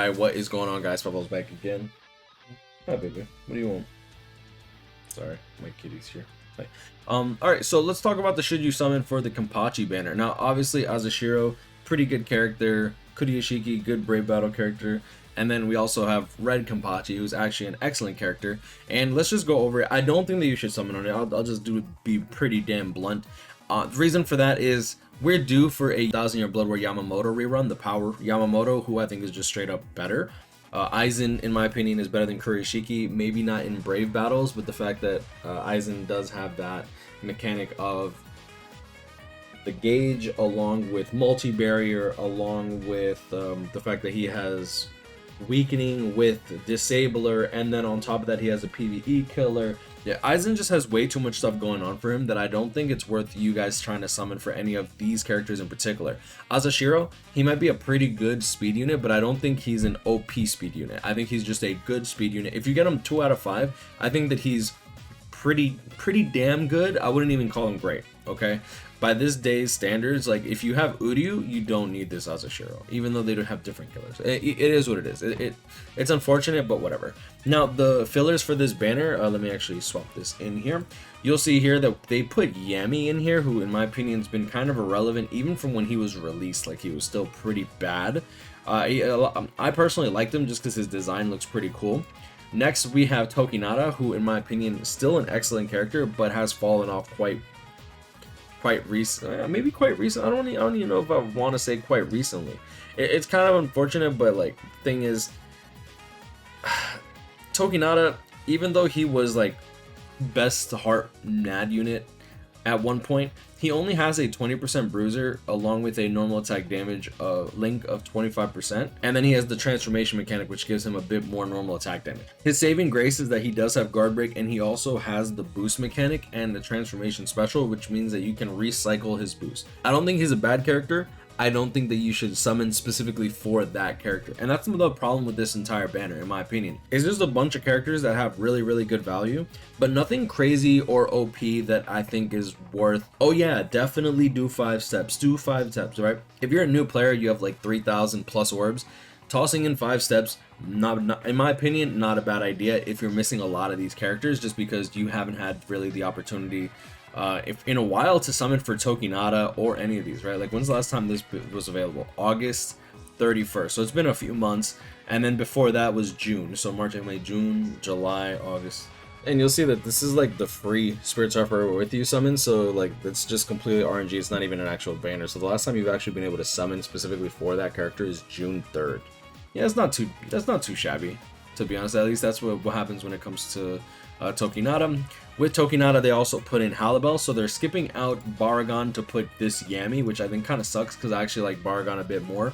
Alright, what is going on, guys? Bubbles back again. Hi, baby. What do you want? Sorry, my kitty's here. Hi. Alright, so let's talk about the should you summon for the Kenpachi banner. Now, obviously, Azashiro, pretty good character. Kuruyashiki, good Brave Battle character. And then we also have Red Kenpachi, who's actually an excellent character. And let's just go over it. I don't think that you should summon on it. I'll just be pretty damn blunt. The reason for that is we're due for a 1000-year Blood War Yamamoto rerun, the Power Yamamoto, who I think is just straight up better. Aizen, in my opinion, is better than Kuruyashiki. Maybe not in Brave battles, but the fact that Aizen does have that mechanic of the gauge, along with multi-barrier, along with the fact that he has weakening with disabler, and then on top of that he has a PvE killer. Yeah, Aizen just has way too much stuff going on for him that I don't think it's worth you guys trying to summon for any of these characters in particular. Azashiro, he might be a pretty good speed unit, but I don't think he's an OP speed unit. I think he's just a good speed unit. If you get him 2 out of 5, I think that he's pretty damn good. I wouldn't even call him great, okay? By this day's standards, like, if you have Uryu, you don't need this Azashiro, even though they don't have different killers. It is what it is. It's unfortunate, but whatever. Now, the fillers for this banner, let me actually swap this in here. You'll see here that they put Yami in here, who in my opinion has been kind of irrelevant, even from when he was released. Like, he was still pretty bad. I personally liked him just because his design looks pretty cool. Next, we have Tokinata, who in my opinion is still an excellent character, but has fallen off quite recent, maybe quite recent. I don't even know if I want to say quite recently. It's kind of unfortunate, but like, thing is, Tokinata, even though he was like best heart NAD unit at one point, he only has a 20% bruiser along with a normal attack damage link of 25%, and then he has the transformation mechanic, which gives him a bit more normal attack damage. His saving grace is that he does have guard break, and he also has the boost mechanic and the transformation special, which means that you can recycle his boost. I don't think he's a bad character. I don't think that you should summon specifically for that character, and that's the problem with this entire banner, in my opinion. It's just a bunch of characters that have really good value, but nothing crazy or OP that I think is worth, oh yeah, definitely do 5 steps, right? If you're a new player, you have like 3,000 plus orbs, tossing in 5 steps, not in my opinion, not a bad idea if you're missing a lot of these characters, just because you haven't had really the opportunity if in a while to summon for Tokinata or any of these, right? Like, when's the last time this was available? August 31st. So it's been a few months, and then before that was June. So March, May, June, July, August. And you'll see that this is like the free Spirit Surfer with you summon, so like it's just completely RNG. It's not even an actual banner. So the last time you've actually been able to summon specifically for that character is June 3rd. Yeah, that's not too shabby, to be honest. At least that's what happens when it comes to Tokinata. With Tokinata, they also put in Halibel, so they're skipping out Baragon to put this Yami, which I think kind of sucks because I actually like Baragon a bit more.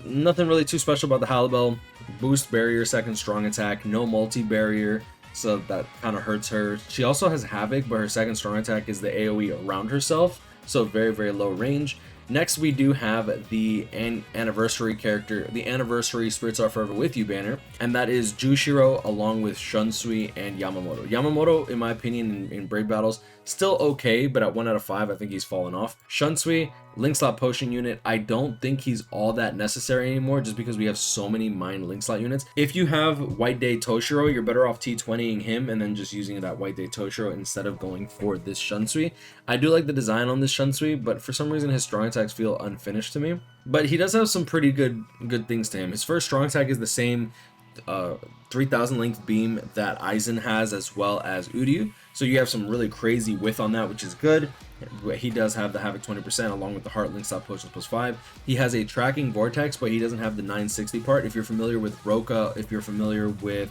Nothing really too special about the Halibel. Boost barrier, second strong attack, no multi-barrier, so that kind of hurts her. She also has Havoc, but her second strong attack is the AoE around herself, so very low range. Next, we do have the anniversary character, the anniversary Spirits Are Forever With You banner, and that is Jushiro along with Shunsui and Yamamoto. Yamamoto, in my opinion, in Brave battles, still okay, but at 1 out of 5, I think he's fallen off. Shunsui, Link Slot Potion unit, I don't think he's all that necessary anymore, just because we have so many Mind Link Slot units. If you have White Day Toshiro, you're better off T20ing him and then just using that White Day Toshiro instead of going for this Shunsui. I do like the design on this Shunsui, but for some reason his strong attacks feel unfinished to me. But he does have some pretty good things to him. His first strong attack is the same 3000 length beam that Aizen has, as well as Uryu, so you have some really crazy width on that, which is good. He does have the Havoc 20% along with the Heart Link Stop Potions +5. He has a tracking vortex, but he doesn't have the 960 part. If you're familiar with Roka, if you're familiar with,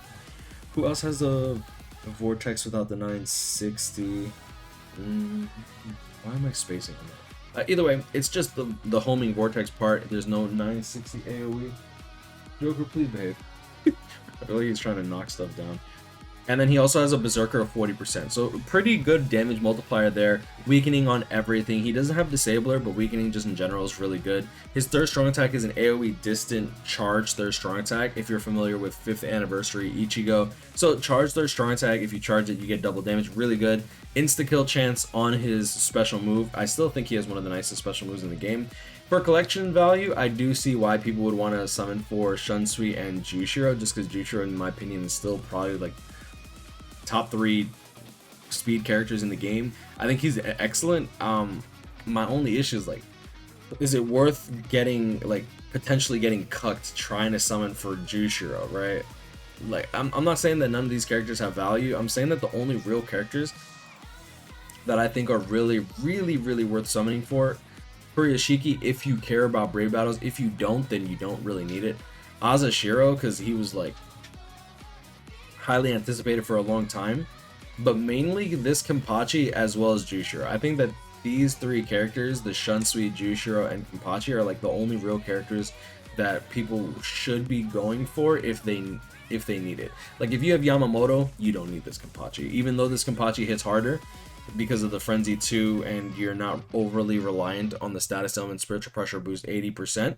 who else has a vortex without the 960? Why am I spacing on that? Either way, it's just the homing vortex part. There's no 960 AoE. Joker, please behave. I feel like he's trying to knock stuff down. And then he also has a Berserker of 40%, so pretty good damage multiplier there. Weakening on everything. He doesn't have Disabler, but weakening just in general is really good. His third strong attack is an AoE distant charge third strong attack, if you're familiar with 5th anniversary Ichigo. So charge third strong attack, if you charge it you get double damage, really good. Insta kill chance on his special move. I still think he has one of the nicest special moves in the game. For collection value, I do see why people would want to summon for Shunsui and Jushiro, just because Jushiro, in my opinion, is still probably like top 3 speed characters in the game. I think he's excellent. My only issue is like, is it worth getting like potentially getting cucked trying to summon for Jushiro, right? Like, I'm not saying that none of these characters have value. I'm saying that the only real characters that I think are really worth summoning for, Kuruyashiki, if you care about Brave Battles. If you don't, then you don't really need it. Azashiro, because he was like highly anticipated for a long time. But mainly this Kenpachi as well as Jushiro. I think that these 3 characters, the Shunsui, Jushiro, and Kenpachi, are like the only real characters that people should be going for if they need it. Like, if you have Yamamoto, you don't need this Kenpachi. Even though this Kenpachi hits harder because of the Frenzy 2 and you're not overly reliant on the status element spiritual pressure boost 80%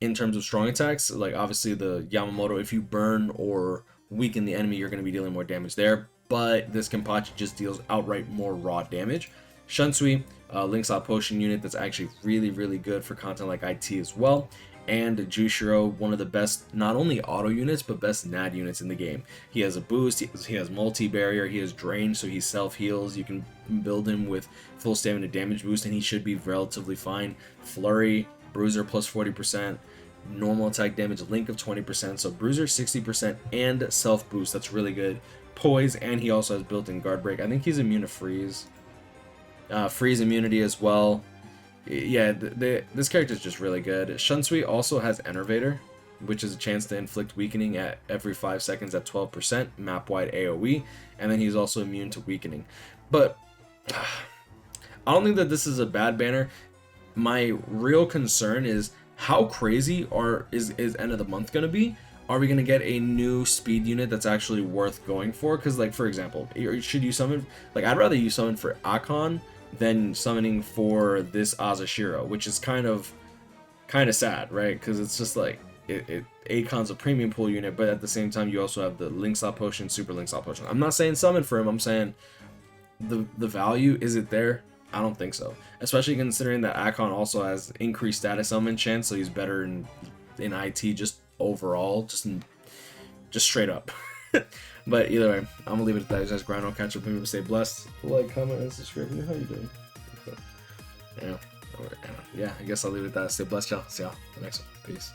in terms of strong attacks. Like, obviously the Yamamoto, if you burn or weaken the enemy, you're going to be dealing more damage there. But this Kenpachi just deals outright more raw damage. Shunsui, Link's Out Potion unit that's actually really good for content like IT as well. And Jushiro, one of the best, not only auto units, but best NAD units in the game. He has a boost, he has multi-barrier, he has drain, so he self-heals. You can build him with full stamina damage boost, and he should be relatively fine. Flurry, Bruiser plus 40%, normal attack damage, Link of 20%, so Bruiser 60%, and self-boost, that's really good. Poise, and he also has built-in guard break. I think he's immune to freeze. Freeze immunity as well. Yeah, this character is just really good. Shunsui also has Enervator, which is a chance to inflict weakening at every 5 seconds at 12%, map-wide AoE, and then he's also immune to weakening. But I don't think that this is a bad banner. My real concern is how crazy is end of the month going to be? Are we going to get a new speed unit that's actually worth going for? Because, like, for example, should you summon... Like, I'd rather you summon for Akon than summoning for this Azashiro, which is kind of sad, right? Because it's just like Akon's a premium pool unit, but at the same time you also have the Link's Out Potion, Super Link's Out Potion. I'm not saying summon for him, I'm saying the value, is it there? I don't think so. Especially considering that Akon also has increased status summon chance, so he's better in IT just overall, just straight up. But either way, I'm gonna leave it at that. Guys, grind on, catch up, people stay blessed. Like, comment, and subscribe. How you doing? Yeah, I guess I'll leave it at that. Stay blessed, y'all. See y'all in the next one. Peace.